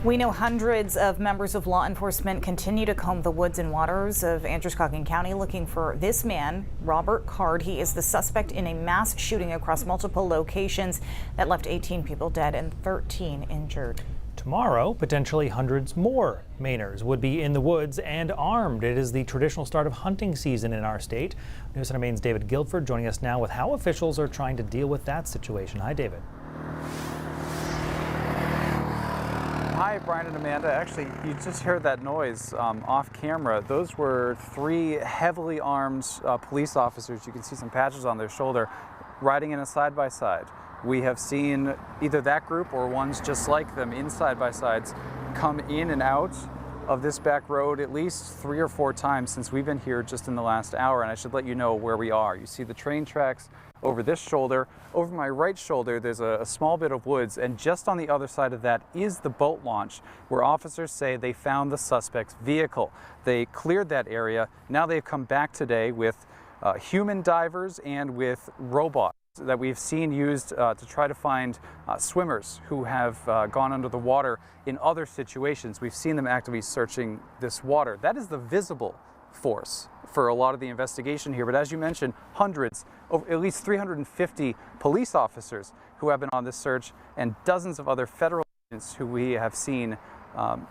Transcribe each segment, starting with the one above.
We know hundreds of members of law enforcement continue to comb the woods and waters of Androscoggin County looking for this man, Robert Card. He is the suspect in a mass shooting across multiple locations that left 18 people dead and 13 injured. Tomorrow, potentially hundreds more Mainers would be in the woods and armed. It is the traditional start of hunting season in our state. News Center Maine's David Guilford joining us now with how officials are trying to deal with that situation. Hi, David. Hi, Brian and Amanda. Actually, you just heard that noise off camera. Those were three heavily armed police officers. You can see some patches on their shoulder riding in a side-by-side. We have seen either that group or ones just like them in side-by-sides come in and out of this back road at least 3 or 4 times since we've been here just in the last hour. And I should let you know where we are. You see the train tracks over this shoulder. Over my right shoulder, there's a small bit of woods, and just on the other side of that is the boat launch, where officers say they found the suspect's vehicle. They cleared that area. Now they've come back today with human divers and with robots that we've seen used to try to find swimmers who have gone under the water in other situations. We've seen them actively searching this water. That is the visible force for a lot of the investigation here. But as you mentioned, hundreds, at least 350 police officers who have been on this search, and dozens of other federal agents who we have seen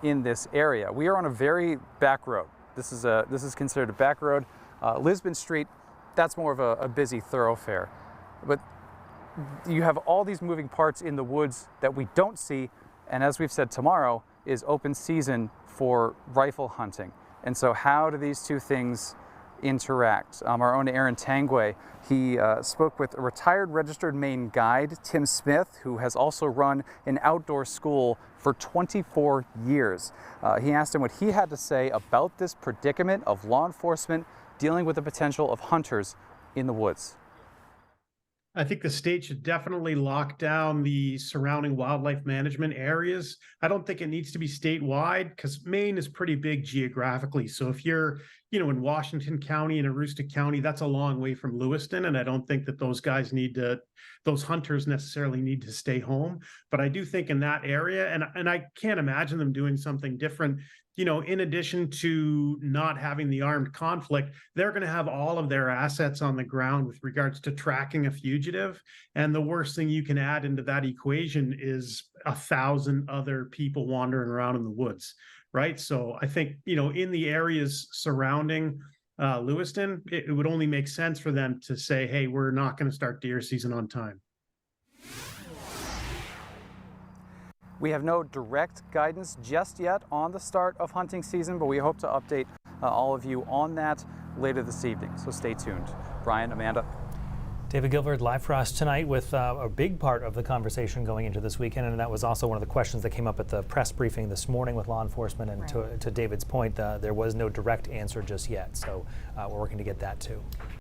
in this area. We are on a very back road. This is considered a back road. Lisbon Street, that's more of a busy thoroughfare. But you have all these moving parts in the woods that we don't see, and as we've said, tomorrow is open season for rifle hunting. And so how do these two things interact? Our own Aaron Tangway, he spoke with a retired registered Maine guide, Tim Smith, who has also run an outdoor school for 24 years. He asked him what he had to say about this predicament of law enforcement dealing with the potential of hunters in the woods. I think the state should definitely lock down the surrounding wildlife management areas. I don't think it needs to be statewide because Maine is pretty big geographically. So if you're, in Washington County and Aroostook County, that's a long way from Lewiston. And I don't think that those hunters necessarily need to stay home. But I do think in that area, and I can't imagine them doing something different. In addition to not having the armed conflict, they're going to have all of their assets on the ground with regards to tracking a fugitive. And the worst thing you can add into that equation is 1,000 other people wandering around in the woods, right? So I think, in the areas surrounding Lewiston, it would only make sense for them to say, hey, we're not going to start deer season on time. We have no direct guidance just yet on the start of hunting season, but we hope to update all of you on that later this evening. So stay tuned. Brian, Amanda. David Guilford live for us tonight with a big part of the conversation going into this weekend, and that was also one of the questions that came up at the press briefing this morning with law enforcement. And to David's point, there was no direct answer just yet, so we're working to get that too.